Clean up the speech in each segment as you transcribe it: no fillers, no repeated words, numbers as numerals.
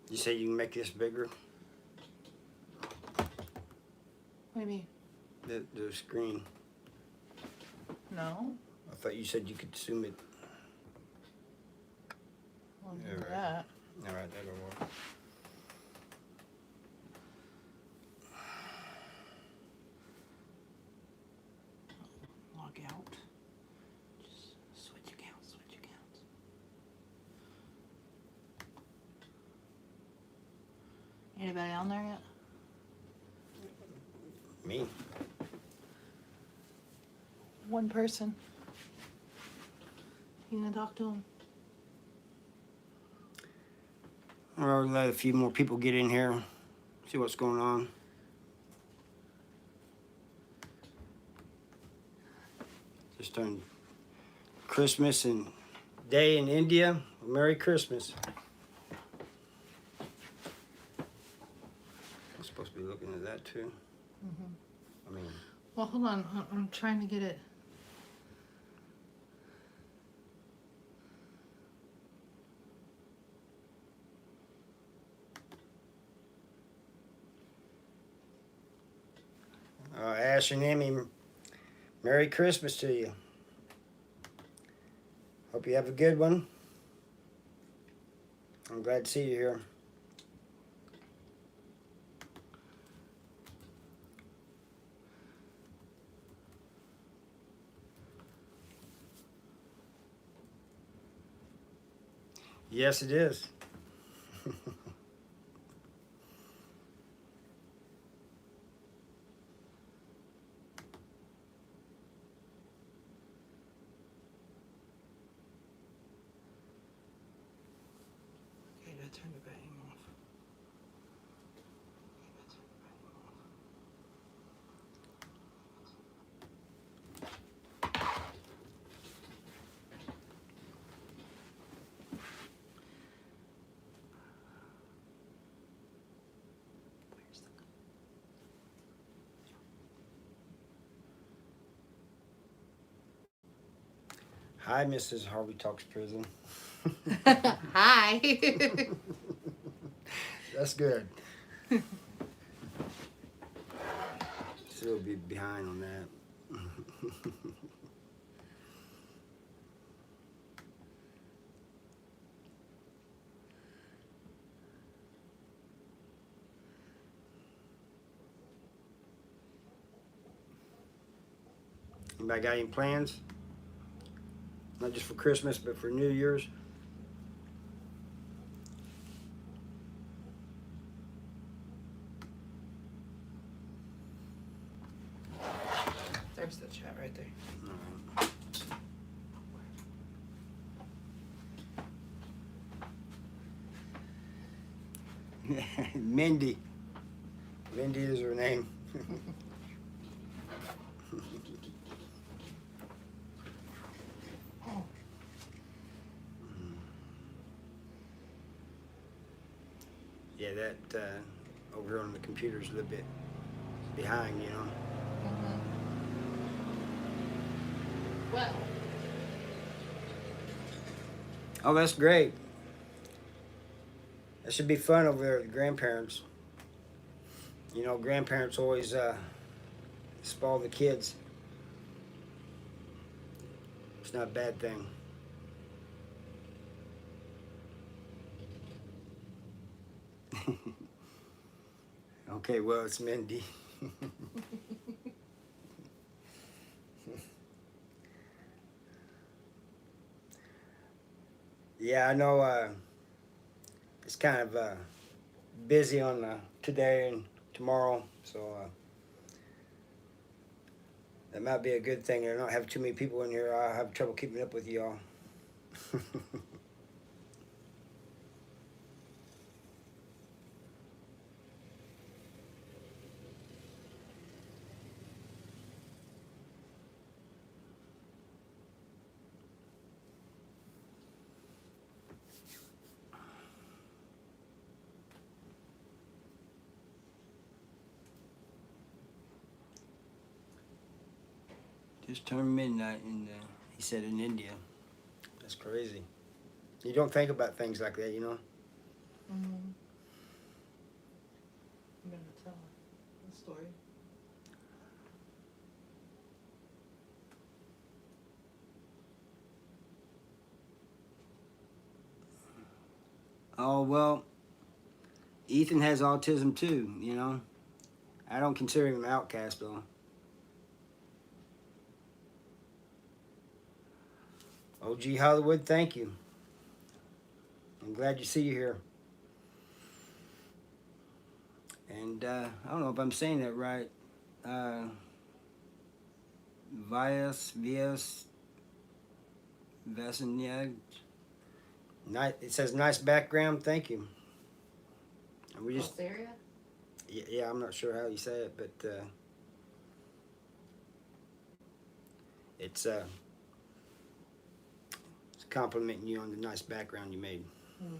You say you can make this bigger? What do you mean? The screen. No. I thought you said you could zoom it. Well, Yeah, right. that. All right, that'll work. Log out. Just switch accounts, switch accounts. Anybody on there yet? Me? One person. You gonna talk to him? I'll let a few more people get in here, see what's going on. Just on Christmas and day in India. Merry Christmas. I'm supposed to be looking at that too. I mean, Well, hold on. I'm trying to get it. Ash and Amy, Merry Christmas to you. Hope you have a good one. I'm glad to see you here. Yes, it is. Okay, I turned the volume off. Where's the... Hi, Mrs. Harvey Talks Prison. Hi. That's good. Still be behind on that. Anybody got any plans? Not just for Christmas, but for New Year's? There's the chat right there. Mindy. Mindy is her name. Yeah, that over here on the computer's a little bit behind, you know. Well. Oh, that's great. That should be fun over there with the grandparents. You know, grandparents always spoil the kids. It's not a bad thing. Okay, well, it's Mindy. Yeah, I know it's kind of busy on today and tomorrow, so that might be a good thing. I don't have too many people in here. I'll have trouble keeping up with y'all. Just turned midnight, and he said in India. That's crazy. You don't think about things like that, you know? Mm-hmm. story. Oh, well, Ethan has autism too, you know. I don't consider him an outcast, though. OG Hollywood, thank you. I'm glad to see you here. And I don't know if I'm saying that right. Vias, Vasanyag. It says nice background. Thank you. And we just, Area? yeah, I'm not sure how you say it, but it's complimenting you on the nice background you made. Hmm.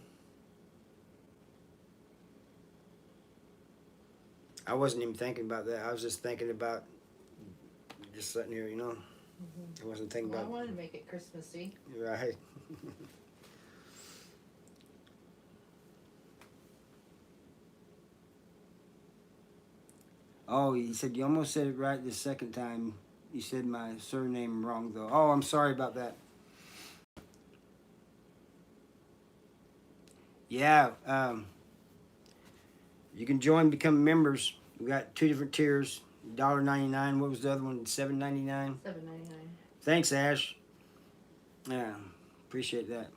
I wasn't even thinking about that. I was just thinking about just sitting here, you know. Mm-hmm. I wasn't thinking Well, I about wanted to make it Christmassy. right. Oh, he said you almost said it right the second time. You said my surname wrong though. Oh, I'm sorry about that. Yeah, you can join, become members. We got 2 different tiers. $1.99. What was the other one? $7.99. $7.99. Thanks, Ash. Yeah, appreciate that.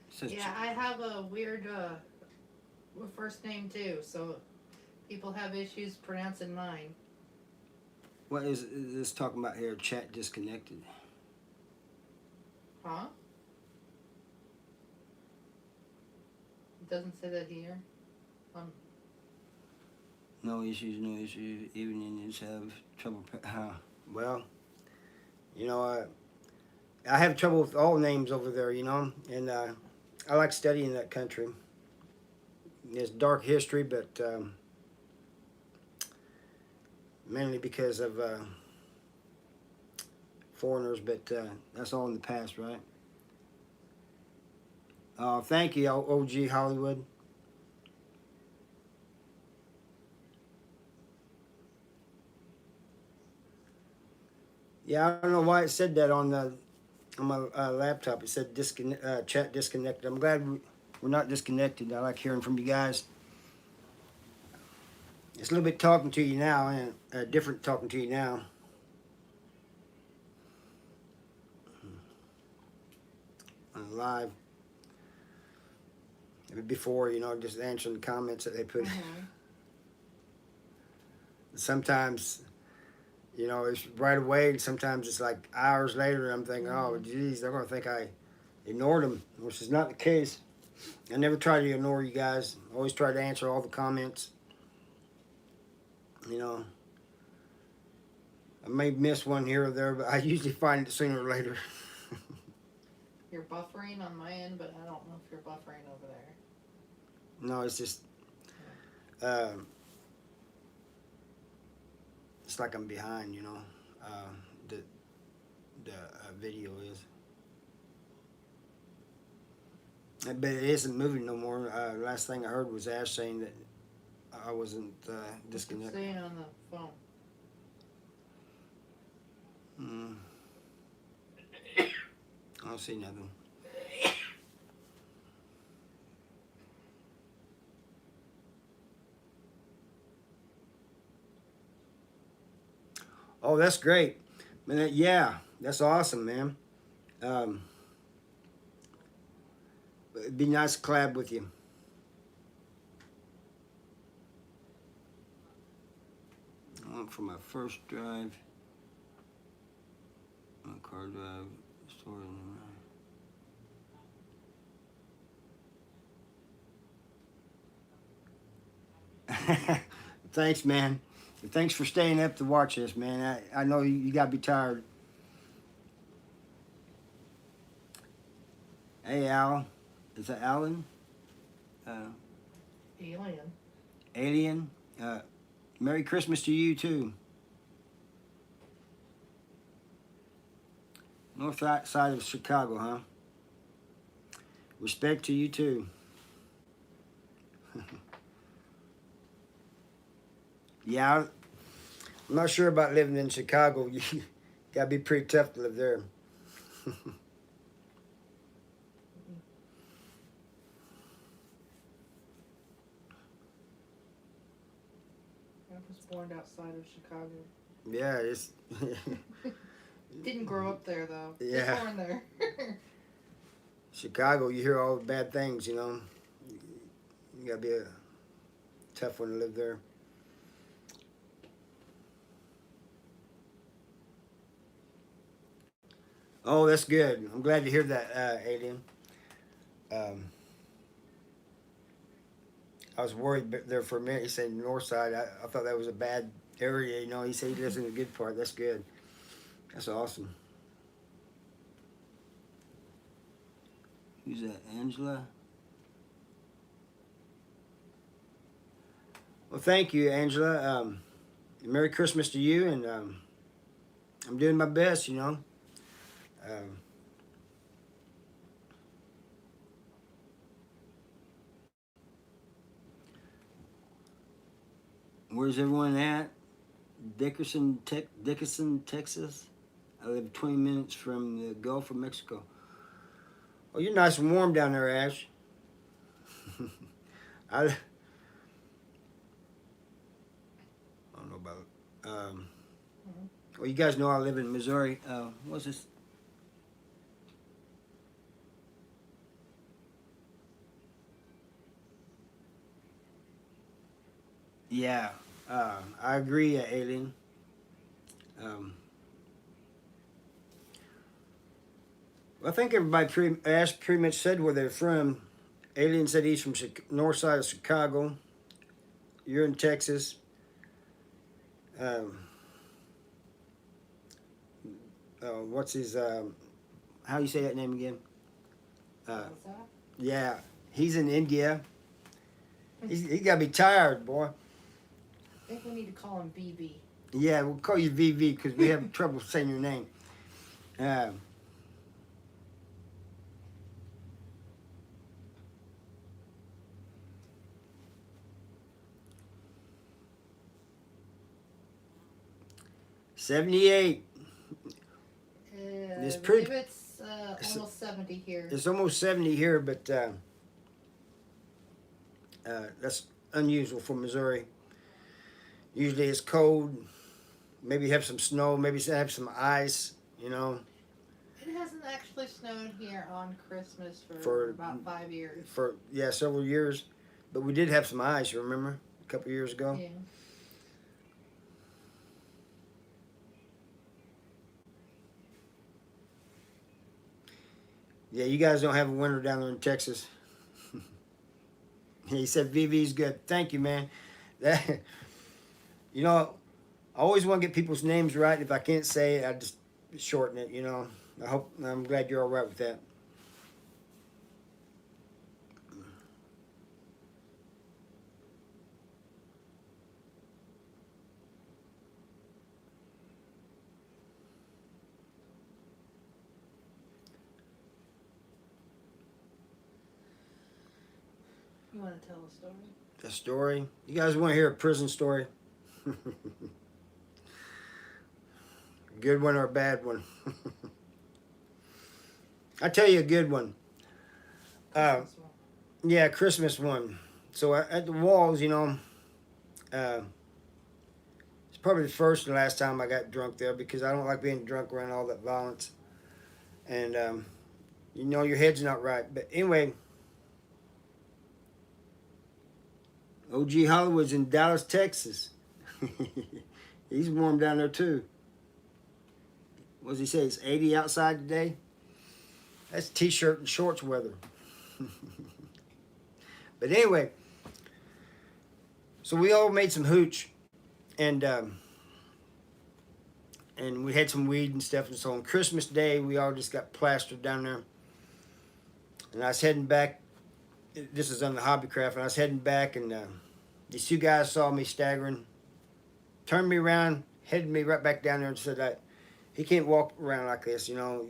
Says Yeah, I have a weird first name too, so people have issues pronouncing mine. what is this talking about here? Chat disconnected. Huh? It doesn't say that here. No issues, no issues. Even Indians have trouble. Well, you know, I have trouble with all names over there, you know, and I like studying that country. It's dark history, but mainly because of foreigners, but that's all in the past, right? Thank you, OG Hollywood. Yeah, I don't know why it said that on my laptop. It said chat disconnected. I'm glad we're not disconnected. I like hearing from you guys. It's a little bit talking to you now, and different talking to you now. Live. Before, you know, just answering the comments that they put. Sometimes, you know, it's right away, and sometimes it's like hours later. I'm thinking, oh, geez, they're gonna think I ignored them, which is not the case. I never try to ignore you guys. I always try to answer all the comments. You know, I may miss one here or there, but I usually find it sooner or later. You're buffering on my end, but I don't know if you're buffering over there. No, it's just, it's like I'm behind, you know. The video is, but it isn't moving no more. Last thing I heard was Ash saying that I wasn't disconnected. What's it saying on the phone? I don't see nothing. Oh, that's great, man. Yeah, that's awesome, man. It'd be nice to collab with you. I went for my first drive. My car drive stored in the Thanks, man. And thanks for staying up to watch this, man. I know you gotta be tired. Hey, Al. Is that Alan? Alien. Alien. Merry Christmas to you, too. North side of Chicago, huh? Respect to you too. Yeah, I'm not sure about living in Chicago. You gotta be pretty tough to live there. I was born outside of Chicago. Yeah, it's Didn't grow up there though. Yeah. Just born there. Chicago. You hear all the bad things, you know. You gotta be a tough one to live there. Oh, that's good. I'm glad to hear that, Alien. Um, I was worried there for a minute. He said north side. I thought that was a bad area. You know, he said he lives in the good part. That's good. That's awesome. Who's that, Angela? Well, thank you, Angela. Merry Christmas to you, and I'm doing my best, you know. Um, where's everyone at? Dickerson, Texas. I live 20 minutes from the Gulf of Mexico. Oh, you're nice and warm down there, Ash. I don't know about it. Well, you guys know I live in Missouri. What's this? Yeah, I agree, Alien. Um, I think everybody Ash pretty much said where they're from. Alien said he's from north side of Chicago. You're in Texas. What's his? How you say that name again? What's that? Yeah, he's in India. He got to be tired, boy. I think we need to call him BB. Yeah, we'll call you VV because we have trouble saying your name. 78. It's I pretty- believe it's almost 70 here. It's almost 70 here, but that's unusual for Missouri. Usually it's cold. Maybe have some snow. Maybe have some ice. You know, It hasn't actually snowed here on Christmas for For- about 5 years. for several years. But we did have some ice. You remember a couple years ago? Yeah. Yeah, you guys don't have a winter down there in Texas. He said VV's good. Thank you, man. That, you know, I always want to get people's names right. If I can't say it, I just shorten it. You know. I'm glad you're all right with that. You want to tell a story? A story. You guys want to hear a prison story? Good one or a bad one? I tell you a good one. Christmas one. Yeah, Christmas one. So at the walls, you know, it's probably the first and last time I got drunk there because I don't like being drunk around all that violence. And, you know, your head's not right. But anyway, OG Hollywood's in Dallas, Texas. He's warm down there too. What does he say? It's 80 outside today? That's t-shirt and shorts weather. But anyway, so we all made some hooch, and we had some weed and stuff. And so on Christmas Day, we all just got plastered down there. And I was heading back. This is on the Hobbycraft, and I was heading back, and these two guys saw me staggering, turned me around, headed me right back down there, and said that he can't walk around like this. You know,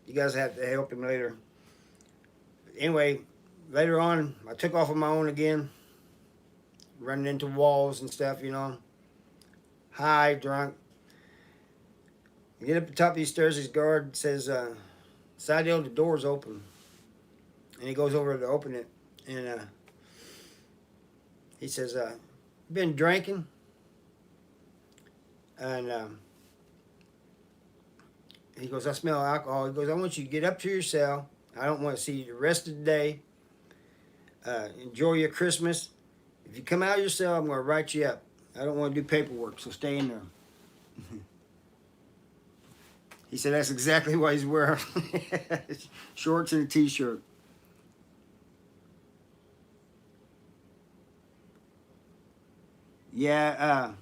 you guys have to help him later. anyway, later on, I took off on my own again, running into walls and stuff, you know, high, drunk. I get up the top of these stairs, this guard says, Seidel, the door's open. And he goes over to open it, and he says, been drinking? And he goes, I smell alcohol. He goes, I want you to get up to your cell. I don't want to see you the rest of the day. Enjoy your Christmas. If you come out of your cell, I'm going to write you up. I don't want to do paperwork, so stay in there. He said that's exactly what he's wearing. Shorts and a t-shirt. Yeah,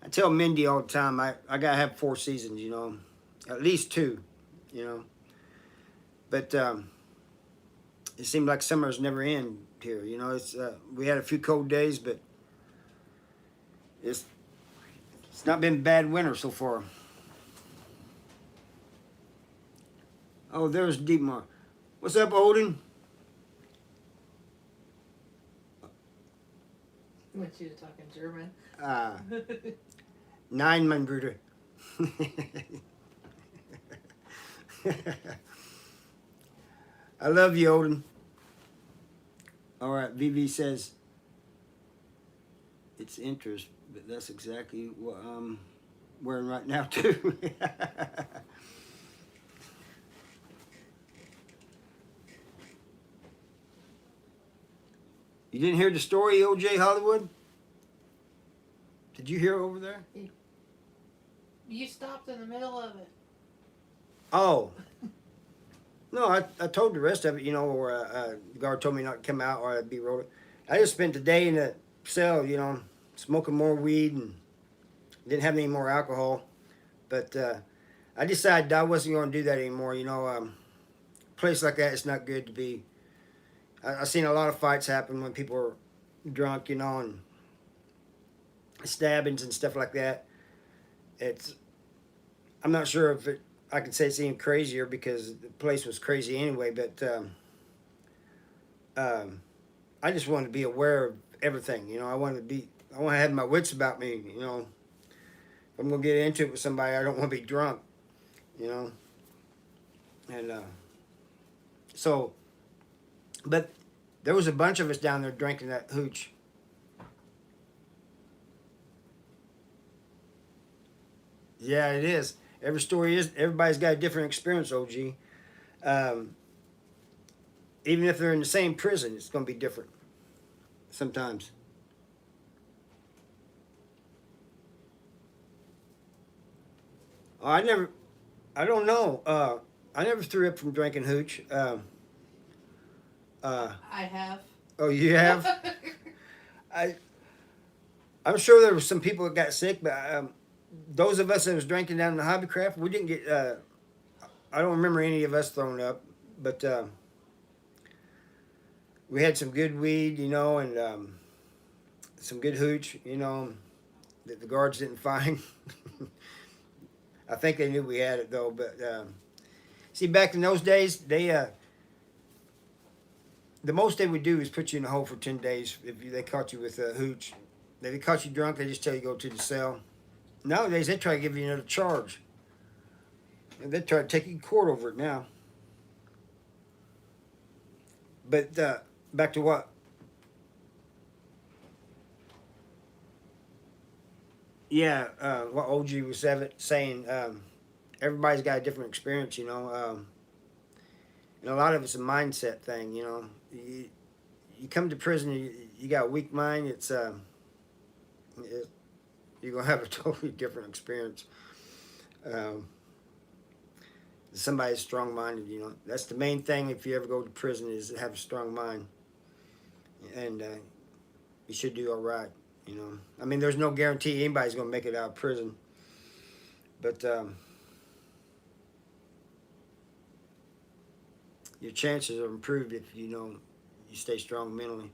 I tell Mindy all the time, I got to have 4 seasons, you know. At least 2, you know. But it seemed like summer's never end here, you know. It's we had a few cold days, but it's not been bad winter so far. Oh, there's Dietmar. What's up, Odin? I want you to talk in German. Nein, mein Bruder. I love you, Odin. All right, Vivi says it's interest, but that's exactly what I'm wearing right now too. You didn't hear the story, OJ Hollywood? Did you hear it over there? You stopped in the middle of it. Oh. No, I told the rest of it, you know, or the guard told me not to come out or I'd be rolling. I just spent the day in the cell, you know, smoking more weed and didn't have any more alcohol. But I decided I wasn't going to do that anymore, you know. A place like that, it's not good to be. I've seen a lot of fights happen when people are drunk, you know, and stabbings and stuff like that. I'm not sure if I could say it's even crazier because the place was crazy anyway, but I just wanted to be aware of everything, you know. I want to have my wits about me, you know. If I'm going to get into it with somebody, I don't want to be drunk, you know. And so, but there was a bunch of us down there drinking that hooch. Yeah, it is. Every story is, everybody's got a different experience, OG. Even if they're in the same prison, it's going to be different sometimes. I don't know. I never threw up from drinking hooch. I have. Oh, you have? I'm sure there were some people that got sick, but those of us that was drinking down in the Hobbycraft, we didn't get. I don't remember any of us throwing up, but we had some good weed, you know, and some good hooch, you know, that the guards didn't find. I think they knew we had it though, but see, back in those days, they the most they would do is put you in the hole for 10 days if they caught you with hooch. If they caught you drunk, they just tell you to go to the cell. Nowadays, they try to give you another charge. And they try to take you to court over it now. But back to what? Yeah, what OG was saying, everybody's got a different experience, you know. And a lot of it's a mindset thing, you know. You come to prison, you got a weak mind, you're going to have a totally different experience. Somebody's strong-minded, you know. That's the main thing if you ever go to prison is to have a strong mind. And you should do all right, you know. I mean, there's no guarantee anybody's going to make it out of prison. But your chances are improved if, you know, you stay strong mentally.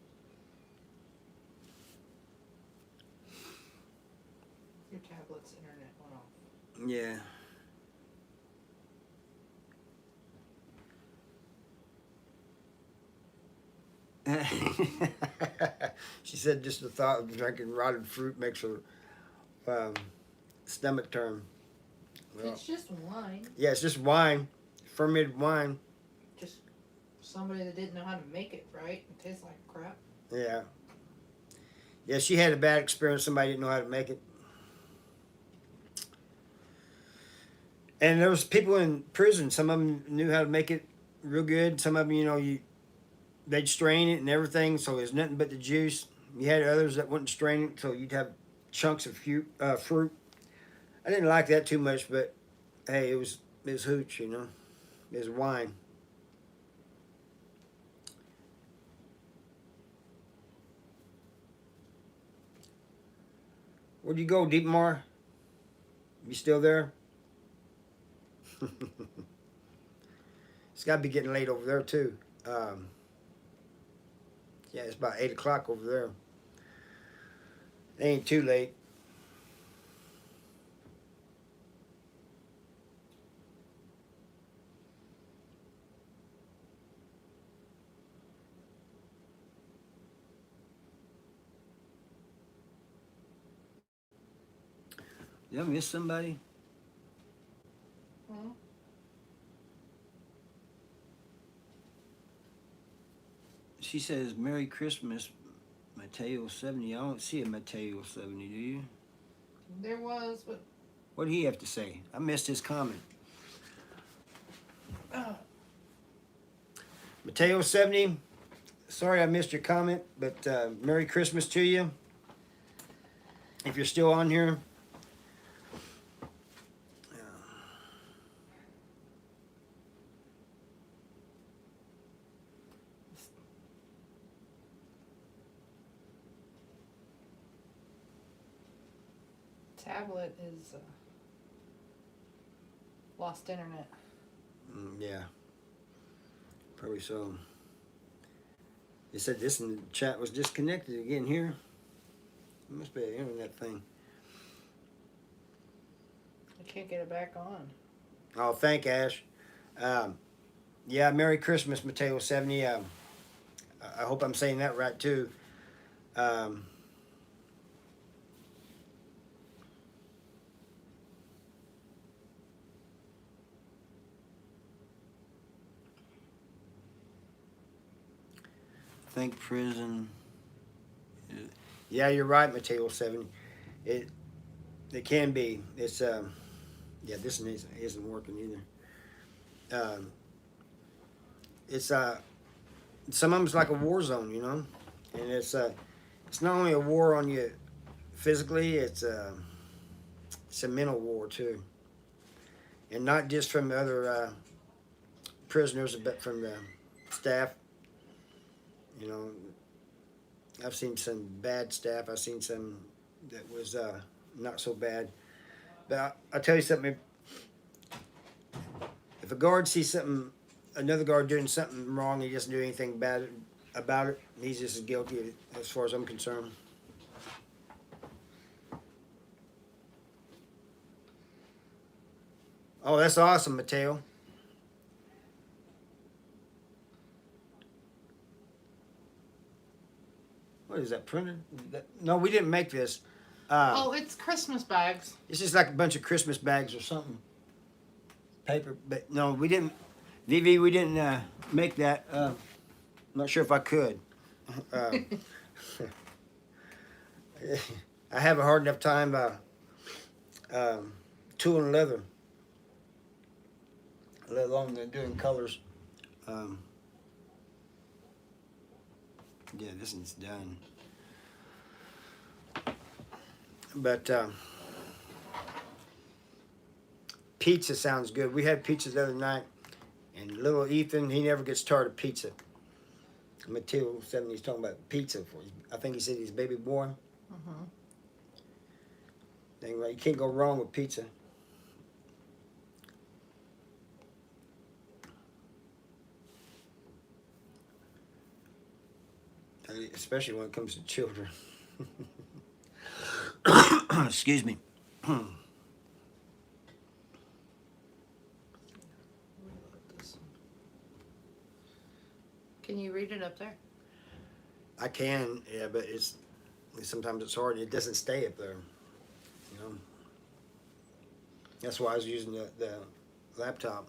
Your tablet's internet went off. Yeah. She said just the thought of drinking rotted fruit makes her stomach turn. Well, It's just wine. yeah, it's just wine, fermented wine. Just somebody that didn't know how to make it right. It tastes like crap. Yeah. Yeah, she had a bad experience. Somebody didn't know how to make it. And there was people in prison. Some of them knew how to make it real good. Some of them, they'd strain it and everything, so it was nothing but the juice. You had others that wouldn't strain it, so you'd have chunks of fruit. I didn't like that too much, but hey, it was hooch, It was wine. Where'd you go, Deepmar? You still there? It's got to be getting late over there too. Yeah, it's about 8 o'clock over there. It ain't too late. Did I miss somebody? Hmm? She says, Merry Christmas, Mateo 70. I don't see a Mateo 70, do you? There was, but What did he have to say? I missed his comment. Mateo 70, sorry I missed your comment, but Merry Christmas to you. If you're still on here. tablet is lost internet. Yeah, probably so. They said this in the chat was disconnected again here. It must be an internet thing. I can't get it back on. Oh, thank Ash. Yeah, Merry Christmas, Mateo 70. I hope I'm saying that right too. Think prison. Yeah, you're right, Mateo 70. It can be. It's yeah, this one isn't working either. It's some of them's like a war zone, and it's not only a war on you physically, it's a mental war too, and not just from the other prisoners, but from the staff. I've seen some bad staff. I've seen some that was not so bad. But I'll tell you something. If a guard sees another guard doing something wrong, he doesn't do anything bad about it, he's just as guilty as far as I'm concerned. Oh, that's awesome, Mateo. What is that, printed? No, we didn't make this. Oh, it's Christmas bags. It's just like a bunch of Christmas bags or something. Paper, but no, we didn't. VV, we didn't make that. I'm not sure if I could. I have a hard enough time tooling leather, let alone doing colors. Yeah, this one's done. But pizza sounds good. We had pizza the other night, and little Ethan, he never gets tired of pizza. Mateo 70, he's talking about pizza for I think he said he's a baby boy. Mm-hmm. Dang right, you can't go wrong with pizza. Especially when it comes to children. Excuse me. Can you read it up there? I can, yeah, but sometimes it's hard. It doesn't stay up there, you know. That's why I was using the laptop.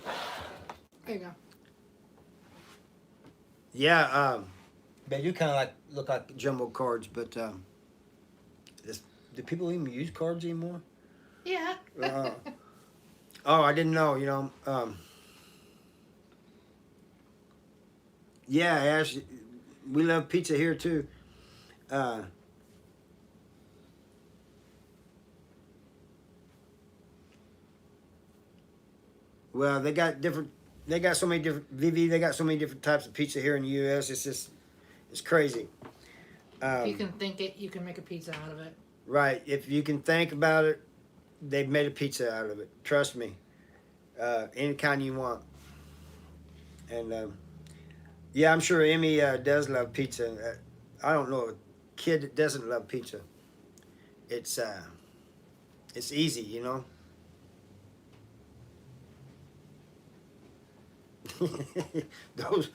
There you go. Yeah, they do kind of look like jumbo cards, but do people even use cards anymore? Yeah. Uh, oh, I didn't know. Yeah, Ash, we love pizza here too. Uh, well, they got different. They got so many different VV. They got so many different types of pizza here in the U.S. It's crazy. If you can think it, you can make a pizza out of it. Right. If you can think about it, they've made a pizza out of it. Trust me. Any kind you want. And yeah, I'm sure Emmy does love pizza. I don't know a kid that doesn't love pizza. It's easy, you know. Those,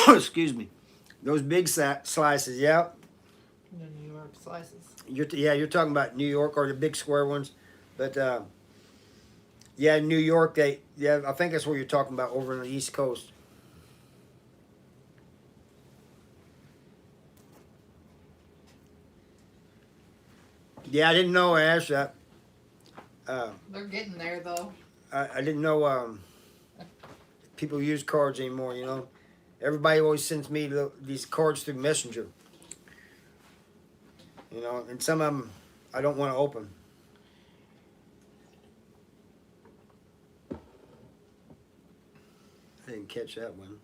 excuse me, those big slices. Yeah, The New York slices. you're talking about New York or the big square ones, but yeah, New York. I think that's what you're talking about over on the East Coast. Yeah, I didn't know, Ash. They're getting there though. I didn't know people use cards anymore. You know, everybody always sends me these cards through Messenger. You know, and some of them I don't want to open. I didn't catch that one.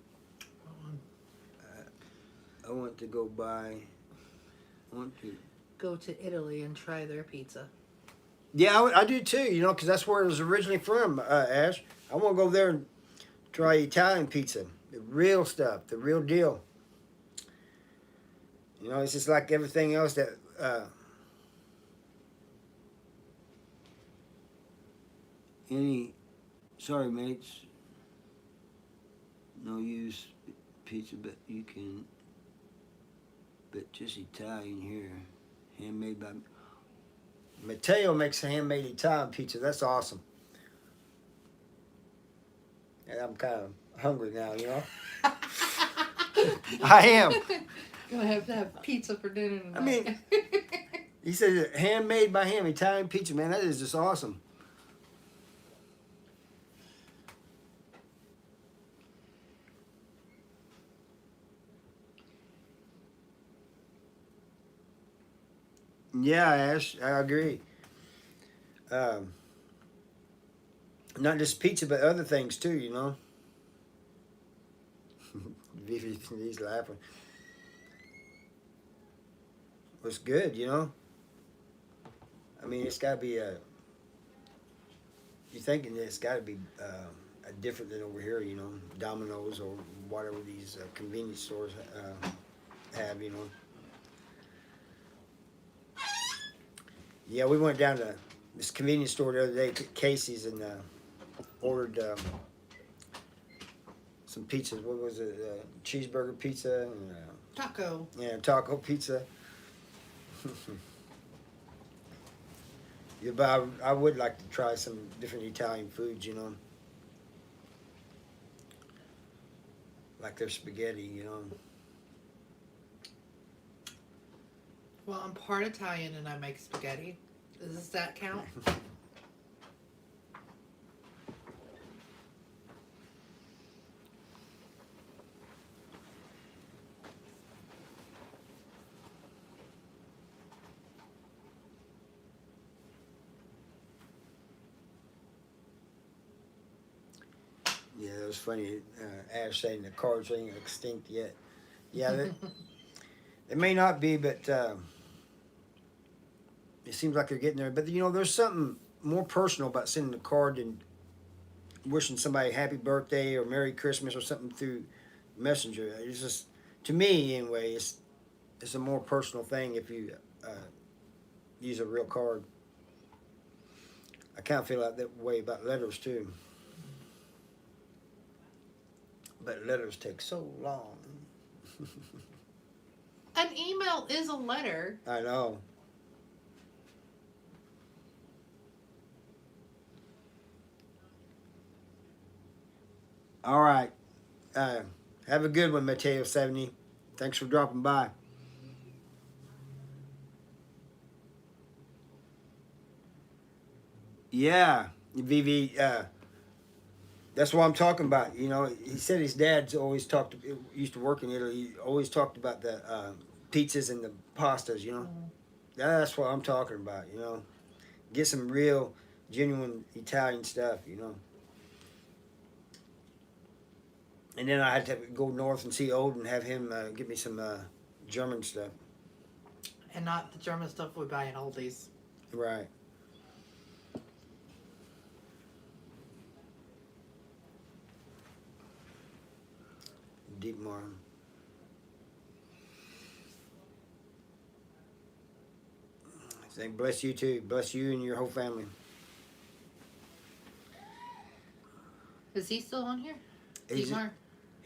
I want to go buy. I want to Go to Italy and try their pizza. Yeah, I do too. You know, because that's where it was originally from, Ash. I want to go there and try Italian pizza, the real stuff, the real deal. You know, it's just like everything else that. Sorry, mates. No use pizza, but you can. But just Italian here, handmade by. Mateo makes handmade Italian pizza. That's awesome. And I'm kind of hungry now, you know. I am. Gonna have to have pizza for dinner tonight. I mean, he says handmade by him, Italian pizza, man. That is just awesome. Yeah, Ash, I agree. Um, Not just pizza, but other things too, you know. He's laughing. It's good, you know. I mean, it's got to be you're thinking that it's got to be different than over here, you know, Domino's or whatever these convenience stores have, you know. Yeah, we went down to this convenience store the other day, Casey's, and ordered some pizzas. What was it? Cheeseburger pizza and Taco. yeah, taco pizza. Yeah, but I would like to try some different Italian foods, you know, like their spaghetti, you know. Well, I'm part Italian and I make spaghetti. Does that count? Yeah, it was funny. Ash saying the cards ain't extinct yet. Yeah, they may not be, but it seems like they're getting there. But you know, there's something more personal about sending a card than wishing somebody happy birthday or Merry Christmas or something through Messenger. It's just, to me anyway, it's a more personal thing if you use a real card. I kind of feel like that way about letters too. But letters take so long. An email is a letter. I know. All right. Have a good one, Mateo 70. Thanks for dropping by. Yeah, Vivi. That's what I'm talking about. You know, he said his dad's always used to work in Italy. He always talked about the pizzas and the pastas. You know, that's what I'm talking about. You know, get some real, genuine Italian stuff. You know. And then I had to go north and see Old and have him get me some German stuff. And not the German stuff we buy in Aldi's. Right. Deep Marlin. Say bless you too. Bless you and your whole family. Is he still on here? He's, Dietmar?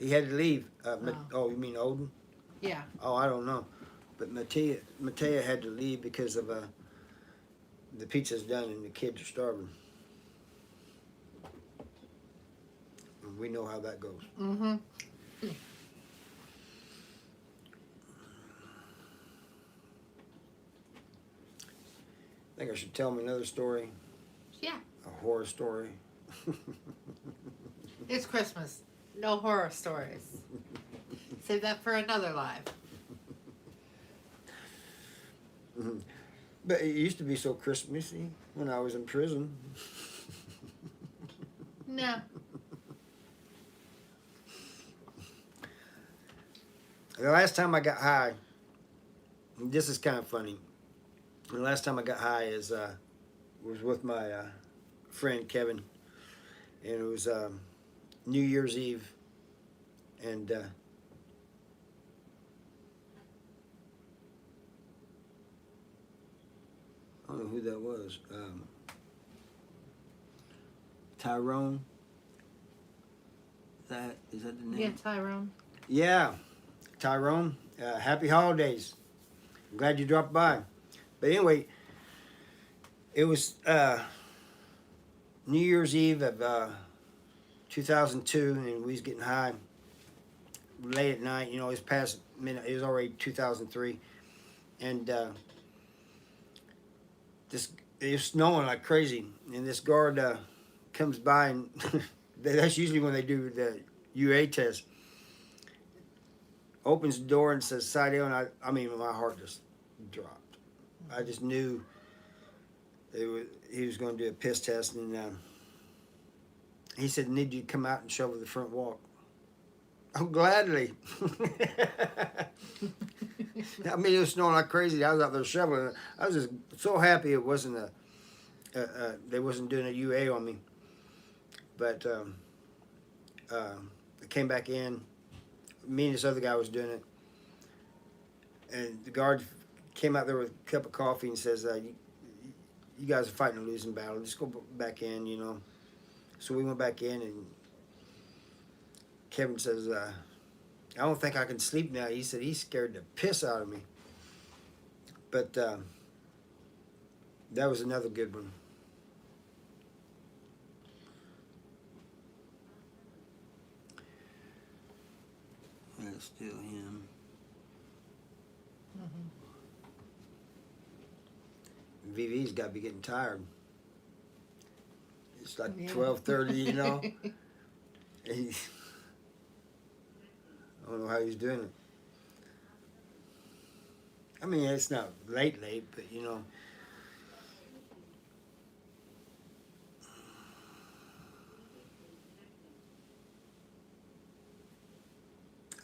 he had to leave. You mean Olden? Yeah. Oh, I don't know. But Matea had to leave because of the pizza's done and the kids are starving. And we know how that goes. Mm-hmm. I think I should tell him another story. Yeah. A horror story. It's Christmas. No horror stories. Save that for another live. But it used to be so Christmassy when I was in prison. No. The last time I got high, this is kind of funny. The last time I got high was with my friend Kevin, and it was New Year's Eve, and I don't know who that was. Tyrone. Is that the name? Yeah, Tyrone. Yeah, Tyrone. Happy holidays. I'm glad you dropped by. But anyway, it was New Year's Eve of 2002, and we was getting high late at night. You know, it was past midnight. It was already 2003, and it was snowing like crazy. And this guard comes by, and that's usually when they do the UA test. Opens the door and says, "Sideo," and I mean, my heart just dropped. I just knew he was going to do a piss test, and he said, "Need you to come out and shovel the front walk." Oh, gladly. I mean, it was snowing like crazy. I was out there shoveling. I was just so happy it wasn't they wasn't doing a UA on me. But I came back in. Me and this other guy was doing it, and the guard came out there with a cup of coffee and says, you guys are fighting a losing battle. Just go back in, you know." So we went back in, and Kevin says, "I don't think I can sleep now." He said he's scared the piss out of me. But that was another good one. That's still him. VV's got to be getting tired. It's like 12:30, you know. I don't know how he's doing it. I mean, it's not late, but you know.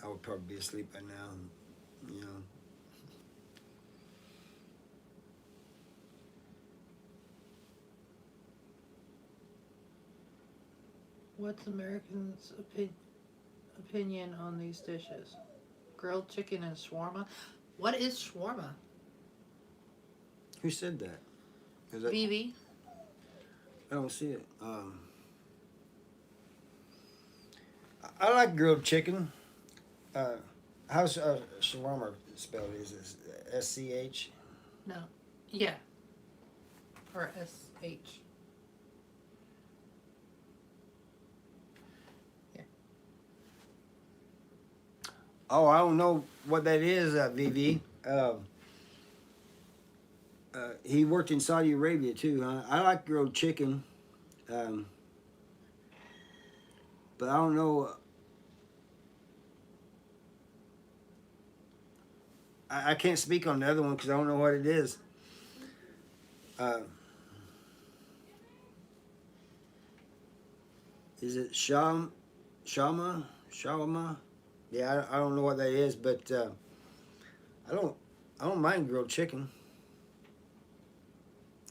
I would probably be asleep by now, you know. What's Americans' opinion on these dishes? Grilled chicken and shawarma. What is shawarma? Who said that? Is that BB. I don't see it. I like grilled chicken. Uh, how's shawarma spelled? Is it SCH? No. Yeah. Or SH. Yeah. Oh, I don't know what that is, VV. He worked in Saudi Arabia too. Huh? I like grilled chicken, um, but I don't know. I can't speak on the other one because I don't know what it is. Uh, is it Shama? Yeah, I don't know what that is, but I don't I don't mind grilled chicken.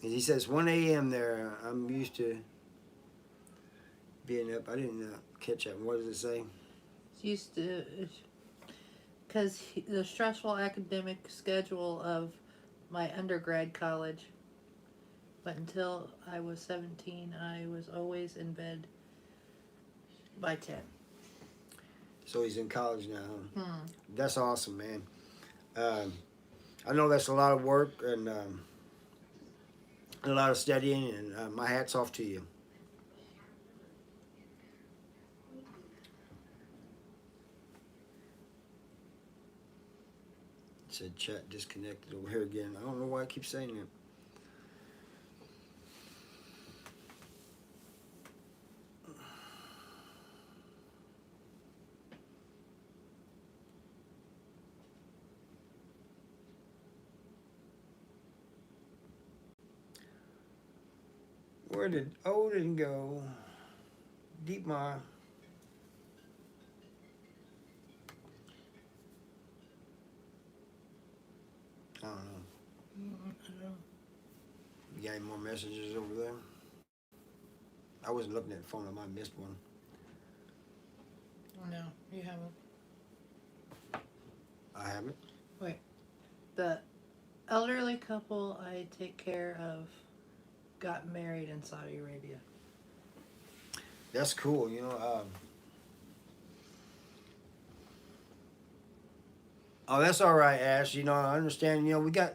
And he says 1 a.m. there. I'm used to being up. I didn't catch that. What does it say? It's used to, because the stressful academic schedule of my undergrad college. But until I was 17, I was always in bed by 10. So he's in college now. Hmm. That's awesome, man. I know that's a lot of work and a lot of studying, and my hat's off to you. It said chat disconnected over here again. I don't know why I keep saying that. Where did Odin go? Deep Ma. I don't know. I don't know. You got any more messages over there? I wasn't looking at the phone. I might have missed one. No, you haven't. I haven't. The elderly couple I take care of got married in Saudi Arabia. That's cool. You know. Oh, that's all right, Ash. You know, I understand. You know, we got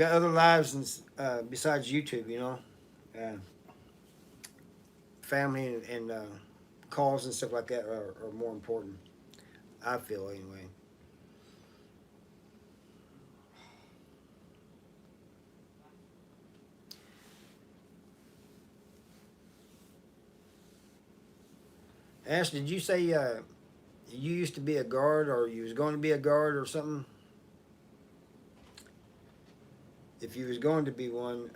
other lives besides YouTube. You know, family and calls and stuff like that are more important. I feel anyway. Ash, did you say you used to be a guard, or you was going to be a guard, or something? If you was going to be one,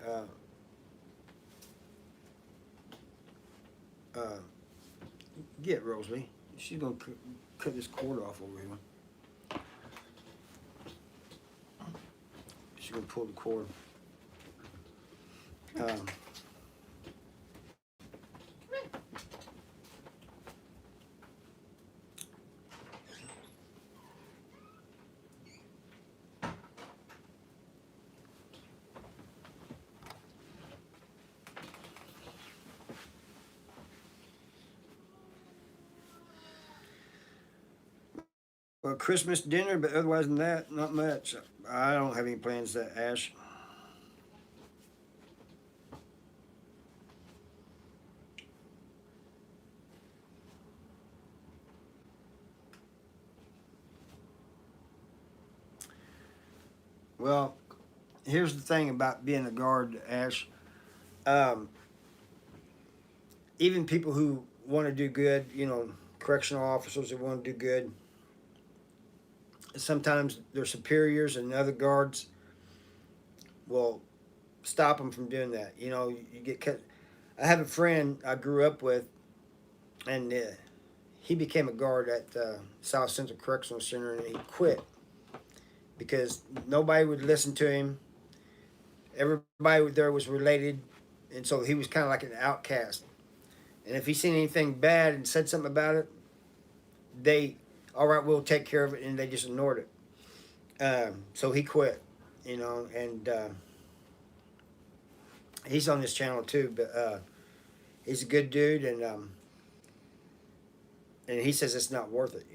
get Rosalie. She's gonna cut this cord off over here. She's gonna pull the cord. Um, well, Christmas dinner, but otherwise than that, not much. I don't have any plans to Ash. Well, here's the thing about being a guard, Ash. Um, Even people who want to do good, you know, correctional officers that want to do good, sometimes their superiors and other guards will stop them from doing that. You know, you get cut. I have a friend I grew up with, and he became a guard at South Central Correctional Center, and he quit because nobody would listen to him. Everybody there was related, and so he was kind of like an outcast. And if he seen anything bad and said something about it, they, all right, we'll take care of it, and they just ignored it. So he quit, you know, and he's on this channel too. But he's a good dude, and he says it's not worth it.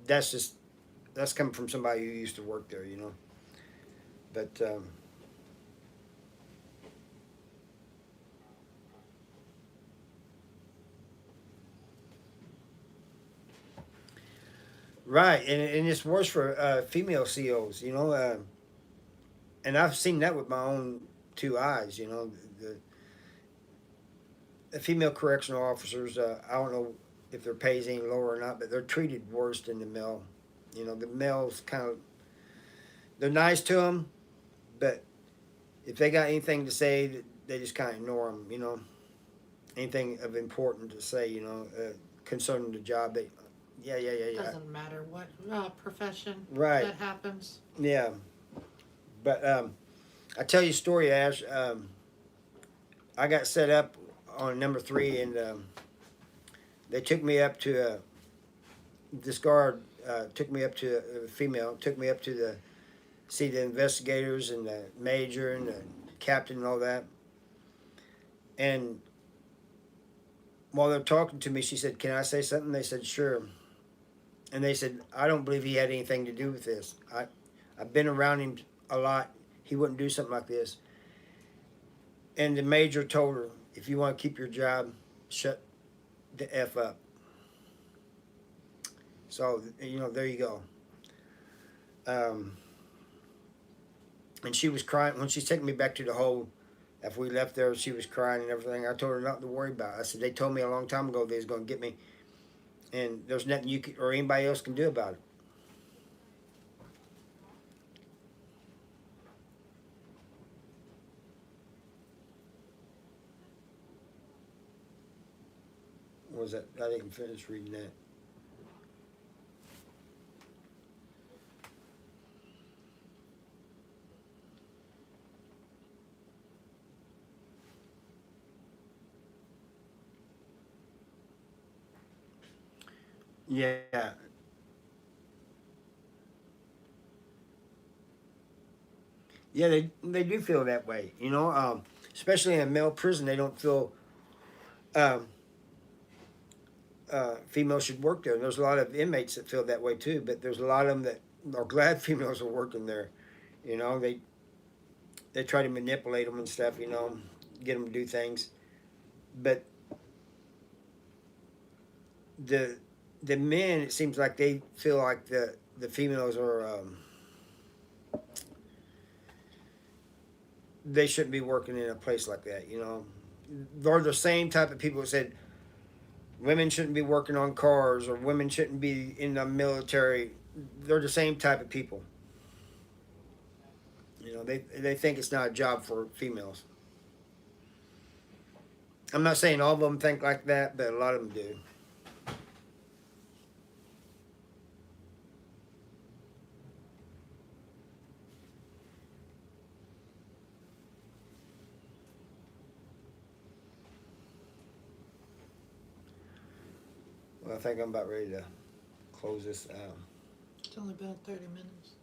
That's coming from somebody who used to work there. But right, and it's worse for female COs. And I've seen that with my own two eyes. The female correctional officers. I don't know if their pay is any lower or not, but they're treated worse than the male. The males they're nice to them, but if they got anything to say, they just kind of ignore them. Anything of important to say. Concerning the job, yeah. Doesn't matter what profession Right. that happens. Yeah, but I tell you a story, Ash. I got set up on number 3, and they took me up to this guard. Took me up to a female. Took me up to see the investigators and the major and the captain and all that. And while they're talking to me, she said, "Can I say something?" They said, "Sure." And they said, "I don't believe he had anything to do with this. I've been around him a lot. He wouldn't do something like this." And the major told her, "If you want to keep your job, shut the F up." So, there you go. And she was crying. When she's taking me back to the hole, after we left there, she was crying and everything. I told her nothing to worry about. I said, "They told me a long time ago they was going to get me. And there's nothing you or anybody else can do about it." What was that? I didn't finish reading that. Yeah. Yeah, they do feel that way. Especially in a male prison, they don't feel um, females should work there. And there's a lot of inmates that feel that way too, but there's a lot of them that are glad females are working there. They try to manipulate them and stuff. Get them to do things, but the the men, it seems like they feel like the females are they shouldn't be working in a place like that. They're the same type of people that said women shouldn't be working on cars or women shouldn't be in the military. They're the same type of people. They think it's not a job for females. I'm not saying all of them think like that, but a lot of them do. Well, I think I'm about ready to close this out. It's only been 30 minutes.